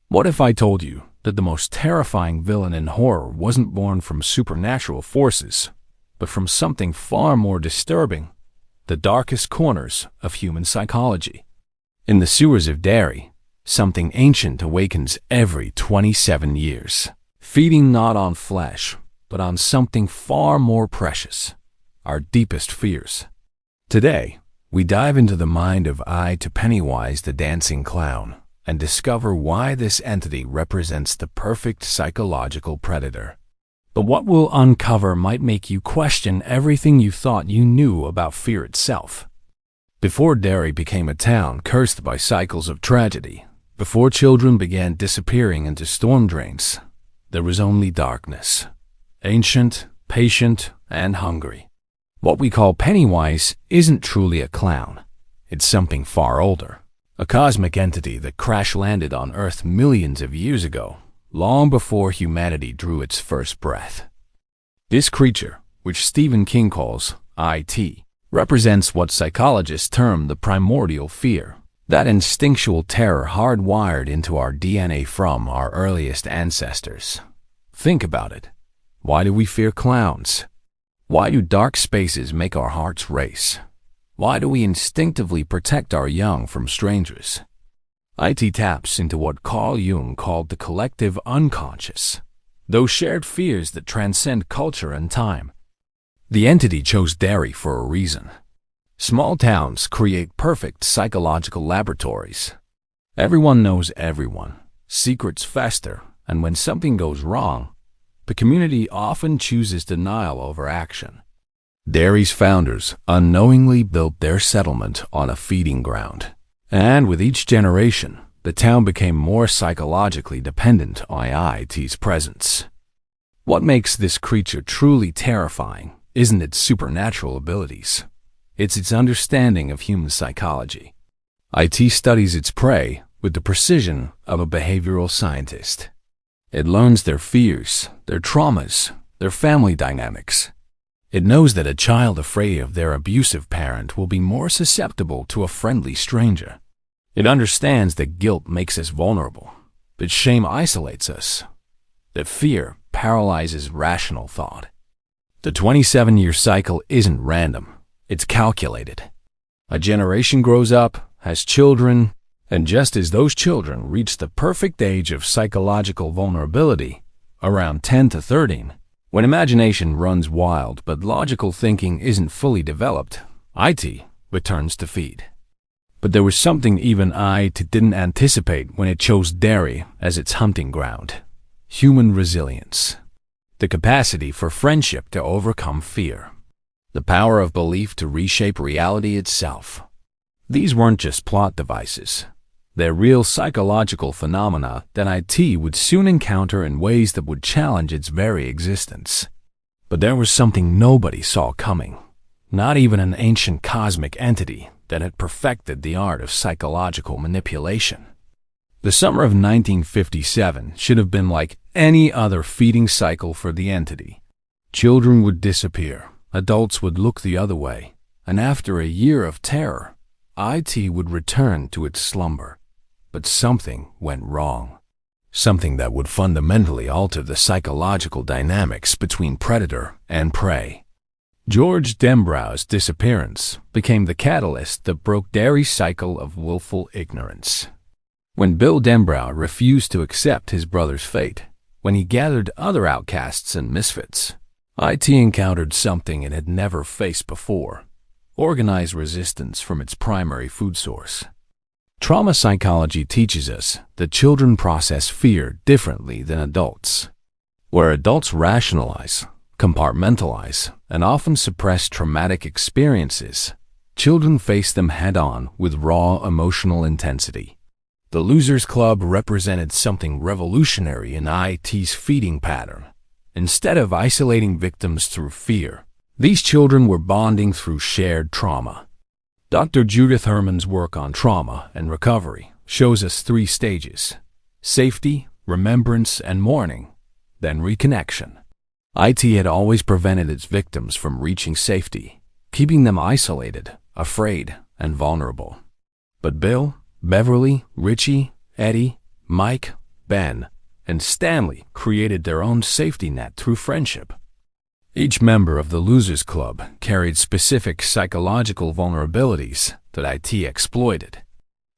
What if I told you that the most terrifying villain in horror wasn't born from supernatural forces, but from something far more disturbing, the darkest corners of human psychology? In the sewers of Derry, something ancient awakens every 27 years, feeding not on flesh, but on something far more precious, our deepest fears. Today, we dive into the mind of Pennywise the dancing clown and discover why this entity represents the perfect psychological predator. But what we'll uncover might make you question everything you thought you knew about fear itself. Before Derry became a town cursed by cycles of tragedy, before children began disappearing into storm drains, there was only darkness. Ancient, patient, and hungry. What we call Pennywise isn't truly a clown. It's something far older. A cosmic entity that crash-landed on Earth millions of years ago, long before humanity drew its first breath. This creature, which Stephen King calls IT, represents what psychologists term the primordial fear, that instinctual terror hardwired into our DNA from our earliest ancestors. Think about it. Why do we fear clowns? Why do dark spaces make our hearts race? Why do we instinctively protect our young from strangers? IT taps into what Carl Jung called the collective unconscious, those shared fears that transcend culture and time. The entity chose Derry for a reason. Small towns create perfect psychological laboratories. Everyone knows everyone, secrets fester, and when something goes wrong, the community often chooses denial over action. Derry's founders unknowingly built their settlement on a feeding ground, and with each generation, the town became more psychologically dependent on IT's presence. What makes this creature truly terrifying isn't its supernatural abilities. It's its understanding of human psychology. IT studies its prey with the precision of a behavioral scientist. It learns their fears, their traumas, their family dynamics. It knows that a child afraid of their abusive parent will be more susceptible to a friendly stranger. It understands that guilt makes us vulnerable, that shame isolates us, that fear paralyzes rational thought. The 27-year cycle isn't random, it's calculated. A generation grows up, has children, and just as those children reach the perfect age of psychological vulnerability, around 10 to 13, when imagination runs wild but logical thinking isn't fully developed, IT returns to feed. But there was something even IT didn't anticipate when it chose Derry as its hunting ground: human resilience. The capacity for friendship to overcome fear. The power of belief to reshape reality itself. These weren't just plot devices. They're real psychological phenomena that IT would soon encounter in ways that would challenge its very existence. But there was something nobody saw coming. Not even an ancient cosmic entity that had perfected the art of psychological manipulation. The summer of 1957 should have been like any other feeding cycle for the entity. Children would disappear, adults would look the other way, and after a year of terror, IT would return to its slumber. But something went wrong. Something that would fundamentally alter the psychological dynamics between predator and prey. George Dembrow's disappearance became the catalyst that broke Derry's cycle of willful ignorance. When Bill Dembrow refused to accept his brother's fate, when he gathered other outcasts and misfits, IT encountered something it had never faced before: organized resistance from its primary food source. Trauma psychology teaches us that children process fear differently than adults. Where adults rationalize, compartmentalize, and often suppress traumatic experiences, children face them head-on with raw emotional intensity. The Losers Club represented something revolutionary in IT's feeding pattern. Instead of isolating victims through fear, these children were bonding through shared trauma. Dr. Judith Herman's work on trauma and recovery shows us 3 stages: safety, remembrance, and mourning, then reconnection. IT had always prevented its victims from reaching safety, keeping them isolated, afraid, and vulnerable. But Bill, Beverly, Richie, Eddie, Mike, Ben, and Stanley created their own safety net through friendship. Each member of the Losers Club carried specific psychological vulnerabilities that IT exploited.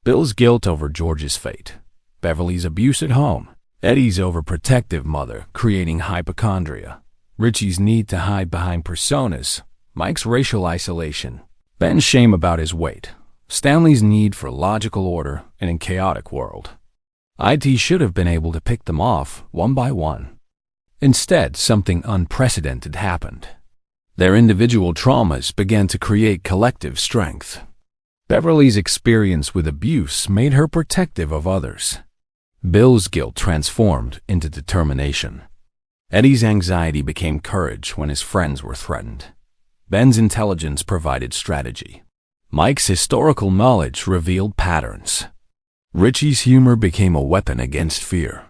Bill's guilt over George's fate, Beverly's abuse at home, Eddie's overprotective mother creating hypochondria, Richie's need to hide behind personas, Mike's racial isolation, Ben's shame about his weight, Stanley's need for logical order in a chaotic world. IT should have been able to pick them off one by one. Instead, something unprecedented happened. Their individual traumas began to create collective strength. Beverly's experience with abuse made her protective of others. Bill's guilt transformed into determination. Eddie's anxiety became courage when his friends were threatened. Ben's intelligence provided strategy. Mike's historical knowledge revealed patterns. Richie's humor became a weapon against fear.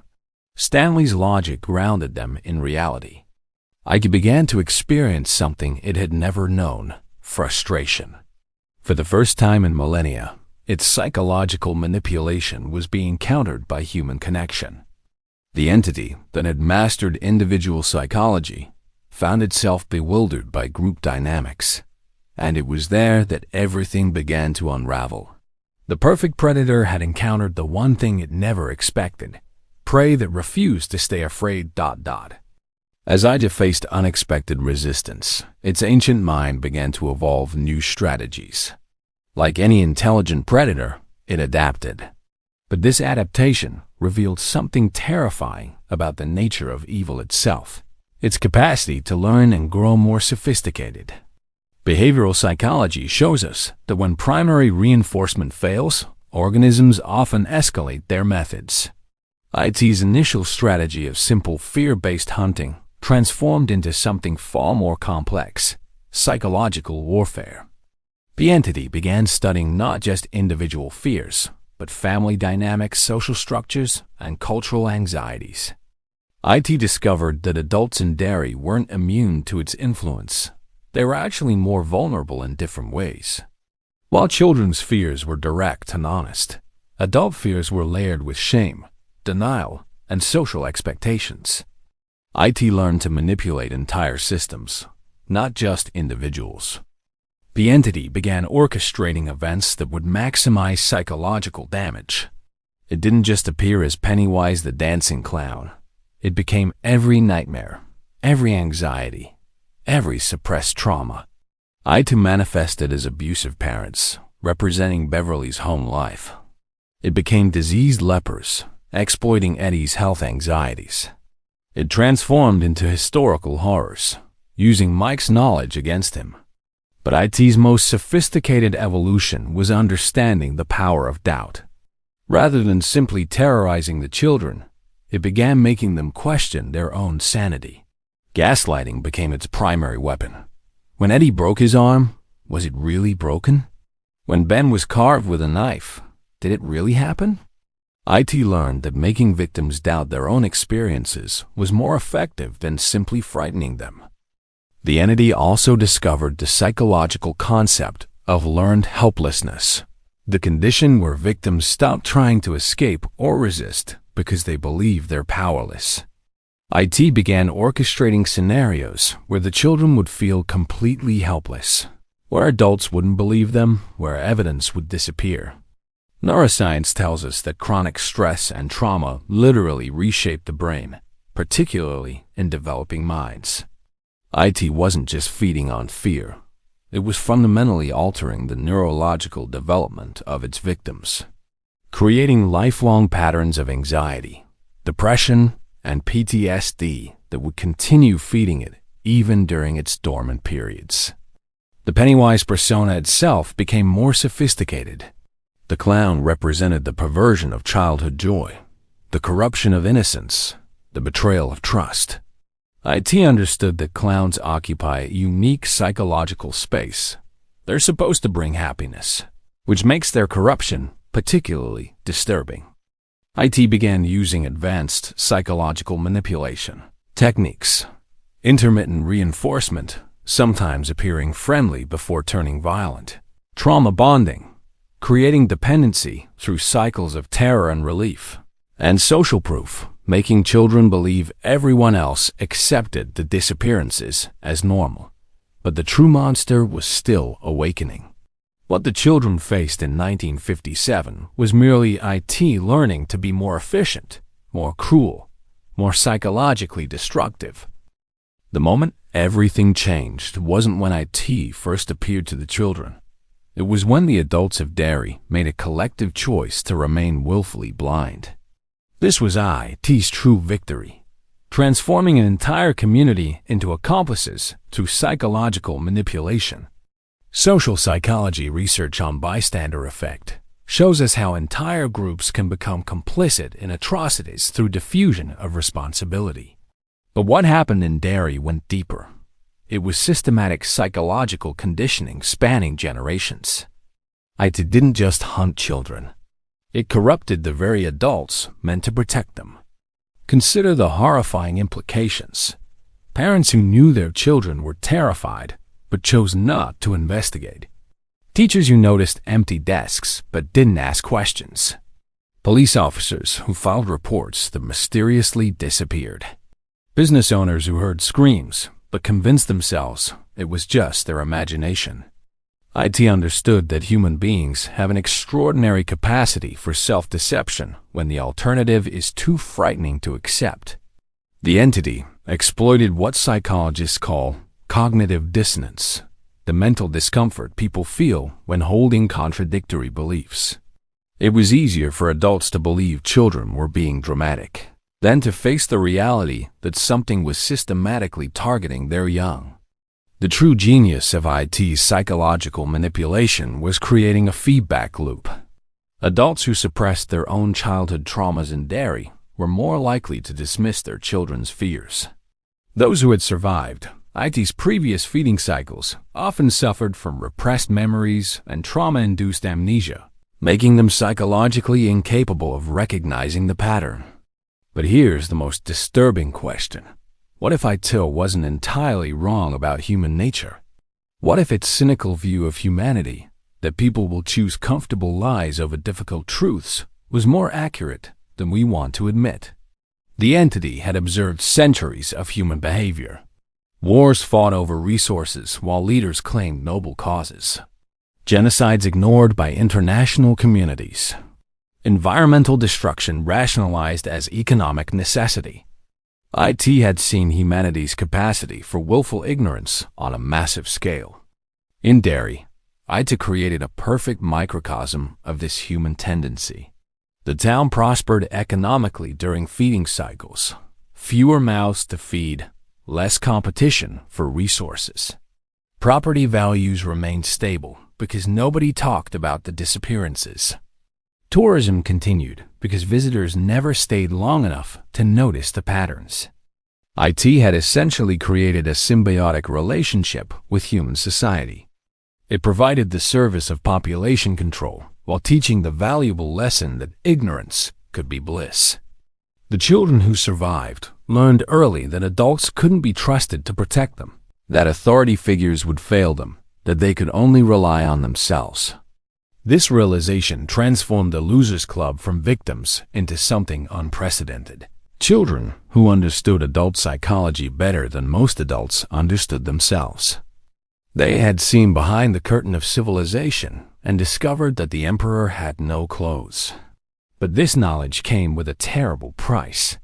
Stanley's logic grounded them in reality. Ike began to experience something it had never known: frustration. For the first time in millennia, its psychological manipulation was being countered by human connection. The entity that had mastered individual psychology found itself bewildered by group dynamics, and it was there that everything began to unravel. The perfect predator had encountered the one thing it never expected: prey that refused to stay afraid. As Ida faced unexpected resistance, its ancient mind began to evolve new strategies. Like any intelligent predator, it adapted. But this adaptation revealed something terrifying about the nature of evil itself: its capacity to learn and grow more sophisticated. Behavioral psychology shows us that when primary reinforcement fails, organisms often escalate their methods. IT's initial strategy of simple fear-based hunting transformed into something far more complex: psychological warfare. The entity began studying not just individual fears, but family dynamics, social structures, and cultural anxieties. IT discovered that adults in Derry weren't immune to its influence. They were actually more vulnerable in different ways. While children's fears were direct and honest, adult fears were layered with shame, denial, and social expectations. IT learned to manipulate entire systems, not just individuals. The entity began orchestrating events that would maximize psychological damage. It didn't just appear as Pennywise the dancing clown. It became every nightmare, every anxiety, every suppressed trauma. IT manifested as abusive parents, representing Beverly's home life. It became diseased lepers, exploiting Eddie's health anxieties. It transformed into historical horrors, using Mike's knowledge against him. But IT's most sophisticated evolution was understanding the power of doubt. Rather than simply terrorizing the children, it began making them question their own sanity. Gaslighting became its primary weapon. When Eddie broke his arm, was it really broken? When Ben was carved with a knife, did it really happen? IT learned that making victims doubt their own experiences was more effective than simply frightening them. The entity also discovered the psychological concept of learned helplessness, the condition where victims stop trying to escape or resist because they believe they're powerless. IT began orchestrating scenarios where the children would feel completely helpless, where adults wouldn't believe them, where evidence would disappear. Neuroscience tells us that chronic stress and trauma literally reshape the brain, particularly in developing minds. IT wasn't just feeding on fear. It was fundamentally altering the neurological development of its victims, creating lifelong patterns of anxiety, depression, and PTSD that would continue feeding it even during its dormant periods. The Pennywise persona itself became more sophisticated. The clown represented the perversion of childhood joy, the corruption of innocence, the betrayal of trust. IT understood that clowns occupy a unique psychological space. They're supposed to bring happiness, which makes their corruption particularly disturbing. IT began using advanced psychological manipulation techniques, intermittent reinforcement, sometimes appearing friendly before turning violent, trauma bonding, creating dependency through cycles of terror and relief, and social proof, making children believe everyone else accepted the disappearances as normal. But the true monster was still awakening. What the children faced in 1957 was merely IT learning to be more efficient, more cruel, more psychologically destructive. The moment everything changed wasn't when IT first appeared to the children. It was when the adults of Derry made a collective choice to remain willfully blind. This was IT's true victory, transforming an entire community into accomplices through psychological manipulation. Social psychology research on bystander effect shows us how entire groups can become complicit in atrocities through diffusion of responsibility. But what happened in Derry went deeper. It was systematic psychological conditioning spanning generations. IT didn't just hunt children. It corrupted the very adults meant to protect them. Consider the horrifying implications. Parents who knew their children were terrified but chose not to investigate. Teachers who noticed empty desks but didn't ask questions. Police officers who filed reports that mysteriously disappeared. Business owners who heard screams but convinced themselves it was just their imagination. IT understood that human beings have an extraordinary capacity for self-deception when the alternative is too frightening to accept. The entity exploited what psychologists call cognitive dissonance, the mental discomfort people feel when holding contradictory beliefs. It was easier for adults to believe children were being dramatic than to face the reality that something was systematically targeting their young. The true genius of IT's psychological manipulation was creating a feedback loop. Adults who suppressed their own childhood traumas in Derry were more likely to dismiss their children's fears. Those who had survived IT's previous feeding cycles often suffered from repressed memories and trauma-induced amnesia, making them psychologically incapable of recognizing the pattern. But here's the most disturbing question. What if IT wasn't entirely wrong about human nature? What if its cynical view of humanity, that people will choose comfortable lies over difficult truths, was more accurate than we want to admit? The entity had observed centuries of human behavior. Wars fought over resources while leaders claimed noble causes. Genocides ignored by international communities. Environmental destruction rationalized as economic necessity. IT had seen humanity's capacity for willful ignorance on a massive scale. In Derry, IT created a perfect microcosm of this human tendency. The town prospered economically during feeding cycles. Fewer mouths to feed, less competition for resources. Property values remained stable because nobody talked about the disappearances. Tourism continued because visitors never stayed long enough to notice the patterns. IT had essentially created a symbiotic relationship with human society. It provided the service of population control while teaching the valuable lesson that ignorance could be bliss. The children who survived learned early that adults couldn't be trusted to protect them, that authority figures would fail them, that they could only rely on themselves. This realization transformed the Losers Club from victims into something unprecedented. Children who understood adult psychology better than most adults understood themselves. They had seen behind the curtain of civilization and discovered that the emperor had no clothes. But this knowledge came with a terrible price.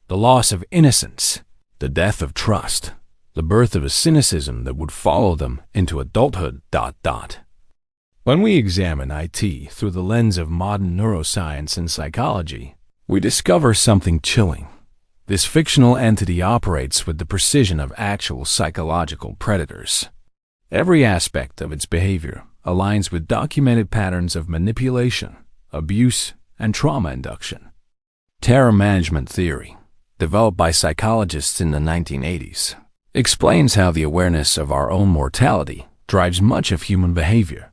The loss of innocence, the death of trust, the birth of a cynicism that would follow them into adulthood. When we examine IT through the lens of modern neuroscience and psychology, we discover something chilling. This fictional entity operates with the precision of actual psychological predators. Every aspect of its behavior aligns with documented patterns of manipulation, abuse, and trauma induction. Terror management theory, developed by psychologists in the 1980s, explains how the awareness of our own mortality drives much of human behavior.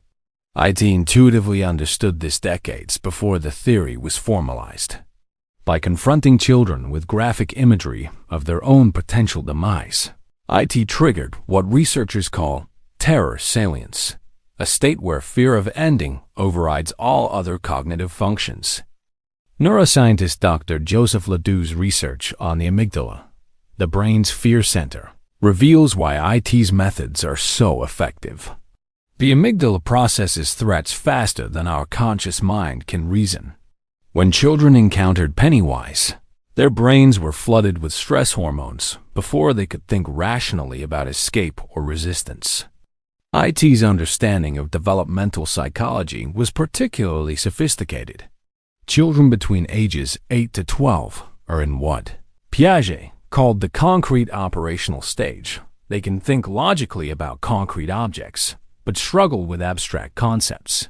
IT intuitively understood this decades before the theory was formalized. By confronting children with graphic imagery of their own potential demise, IT triggered what researchers call terror salience, a state where fear of ending overrides all other cognitive functions. Neuroscientist Dr. Joseph Ledoux's research on the amygdala, the brain's fear center, reveals why IT's methods are so effective. The amygdala processes threats faster than our conscious mind can reason. When children encountered Pennywise, their brains were flooded with stress hormones before they could think rationally about escape or resistance. IT's understanding of developmental psychology was particularly sophisticated. Children between ages 8 to 12 are in what Piaget called the concrete operational stage. They can think logically about concrete objects, but struggle with abstract concepts.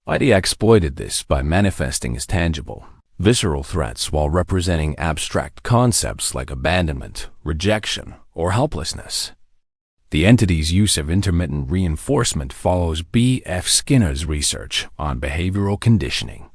IT exploited this by manifesting as tangible, visceral threats while representing abstract concepts like abandonment, rejection, or helplessness. The entity's use of intermittent reinforcement follows B.F. Skinner's research on behavioral conditioning.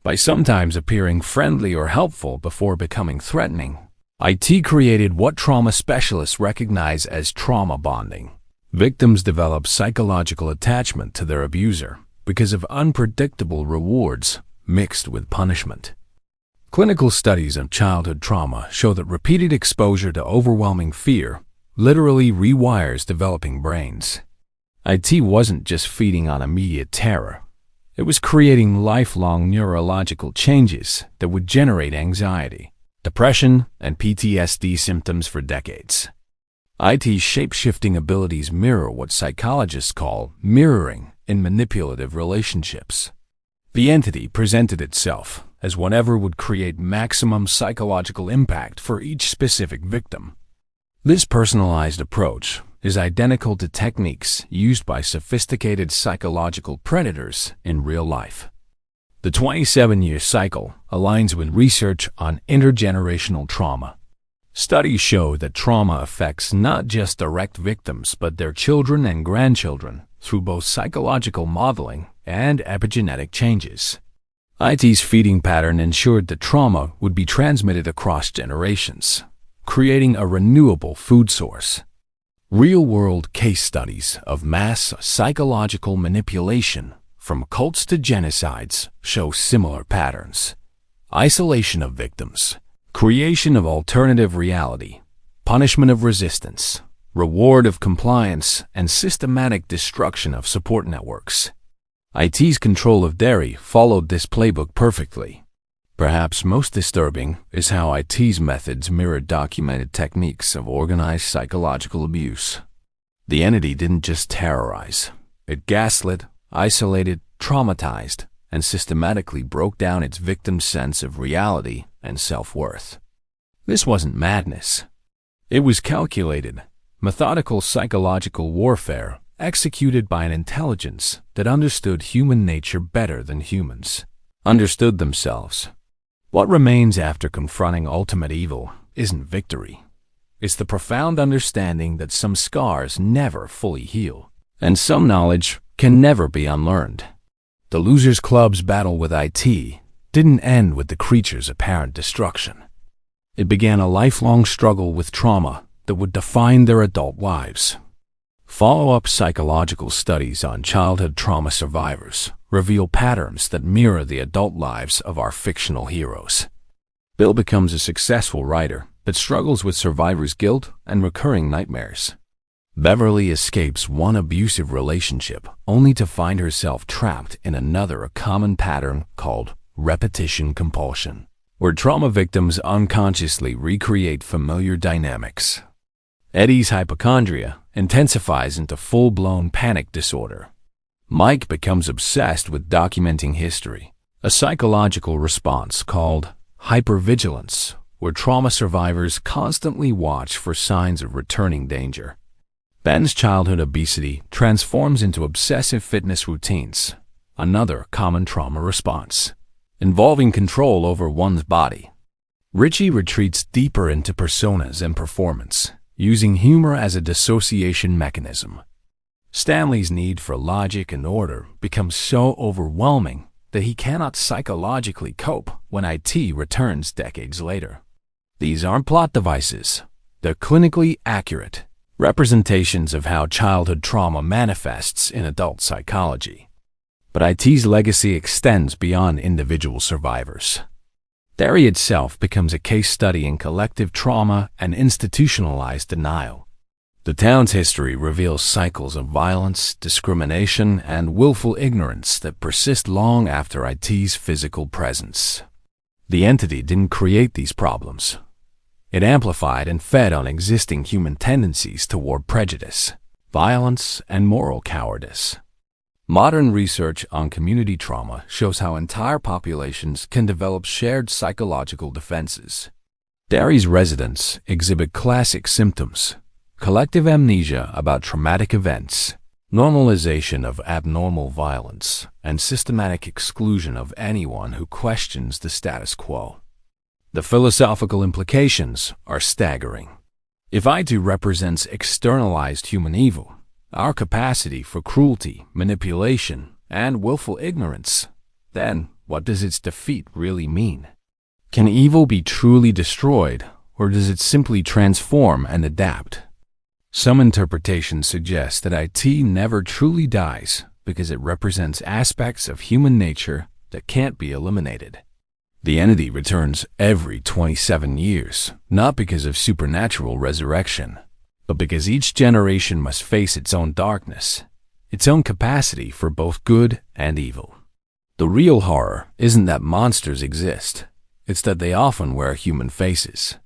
By sometimes appearing friendly or helpful before becoming threatening, IT created what trauma specialists recognize as trauma bonding. Victims develop psychological attachment to their abuser because of unpredictable rewards mixed with punishment. Clinical studies of childhood trauma show that repeated exposure to overwhelming fear literally rewires developing brains. IT wasn't just feeding on immediate terror. It was creating lifelong neurological changes that would generate anxiety, depression, and PTSD symptoms for decades. IT's shape-shifting abilities mirror what psychologists call mirroring in manipulative relationships. The entity presented itself as whatever would create maximum psychological impact for each specific victim. This personalized approach is identical to techniques used by sophisticated psychological predators in real life. The 27-year cycle aligns with research on intergenerational trauma. Studies show that trauma affects not just direct victims but their children and grandchildren through both psychological modeling and epigenetic changes. IT's feeding pattern ensured that trauma would be transmitted across generations, creating a renewable food source. Real-world case studies of mass psychological manipulation, from cults to genocides, show similar patterns. Isolation of victims, creation of alternative reality, punishment of resistance, reward of compliance, and systematic destruction of support networks. IT's control of dairy followed this playbook perfectly. Perhaps most disturbing is how IT's methods mirrored documented techniques of organized psychological abuse. The entity didn't just terrorize. It gaslit, isolated, traumatized, and systematically broke down its victim's sense of reality and self-worth. This wasn't madness. It was calculated, methodical psychological warfare executed by an intelligence that understood human nature better than humans understood themselves. What remains after confronting ultimate evil isn't victory. It's the profound understanding that some scars never fully heal, and some knowledge can never be unlearned. The Losers Club's battle with IT didn't end with the creature's apparent destruction. It began a lifelong struggle with trauma that would define their adult lives. Follow-up psychological studies on childhood trauma survivors reveal patterns that mirror the adult lives of our fictional heroes. Bill becomes a successful writer but struggles with survivor's guilt and recurring nightmares. Beverly escapes one abusive relationship only to find herself trapped in another, a common pattern called repetition compulsion, where trauma victims unconsciously recreate familiar dynamics. Eddie's hypochondria intensifies into full-blown panic disorder. Mike becomes obsessed with documenting history, a psychological response called hypervigilance, where trauma survivors constantly watch for signs of returning danger. Ben's childhood obesity transforms into obsessive fitness routines, another common trauma response, involving control over one's body. Richie retreats deeper into personas and performance, using humor as a dissociation mechanism. Stanley's need for logic and order becomes so overwhelming that he cannot psychologically cope when IT returns decades later. These aren't plot devices. They're clinically accurate representations of how childhood trauma manifests in adult psychology. But IT's legacy extends beyond individual survivors. Derry itself becomes a case study in collective trauma and institutionalized denial. The town's history reveals cycles of violence, discrimination, and willful ignorance that persist long after IT's physical presence. The entity didn't create these problems. It amplified and fed on existing human tendencies toward prejudice, violence, and moral cowardice. Modern research on community trauma shows how entire populations can develop shared psychological defenses. Derry's residents exhibit classic symptoms: collective amnesia about traumatic events, normalization of abnormal violence, and systematic exclusion of anyone who questions the status quo. The philosophical implications are staggering. If IT represents externalized human evil, our capacity for cruelty, manipulation, and willful ignorance, then what does its defeat really mean? Can evil be truly destroyed, or does it simply transform and adapt? Some interpretations suggest that IT never truly dies because it represents aspects of human nature that can't be eliminated. The entity returns every 27 years, not because of supernatural resurrection, but because each generation must face its own darkness, its own capacity for both good and evil. The real horror isn't that monsters exist, it's that they often wear human faces.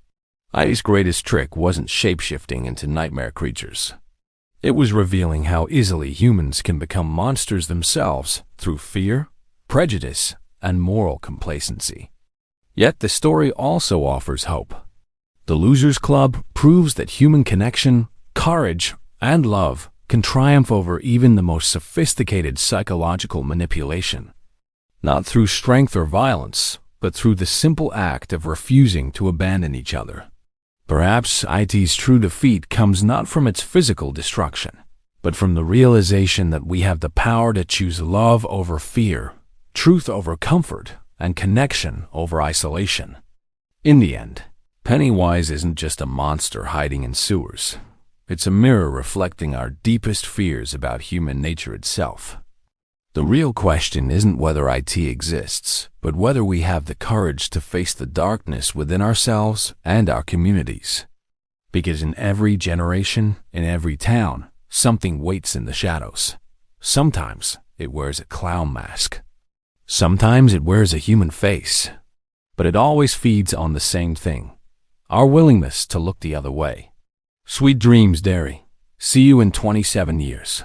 IT's greatest trick wasn't shape-shifting into nightmare creatures. It was revealing how easily humans can become monsters themselves through fear, prejudice, and moral complacency. Yet the story also offers hope. The Losers Club proves that human connection, courage, and love can triumph over even the most sophisticated psychological manipulation. Not through strength or violence, but through the simple act of refusing to abandon each other. Perhaps IT's true defeat comes not from its physical destruction, but from the realization that we have the power to choose love over fear, truth over comfort, and connection over isolation. In the end, Pennywise isn't just a monster hiding in sewers. It's a mirror reflecting our deepest fears about human nature itself. The real question isn't whether IT exists, but whether we have the courage to face the darkness within ourselves and our communities. Because in every generation, in every town, something waits in the shadows. Sometimes it wears a clown mask. Sometimes it wears a human face. But it always feeds on the same thing: our willingness to look the other way. Sweet dreams, Derry. See you in 27 years.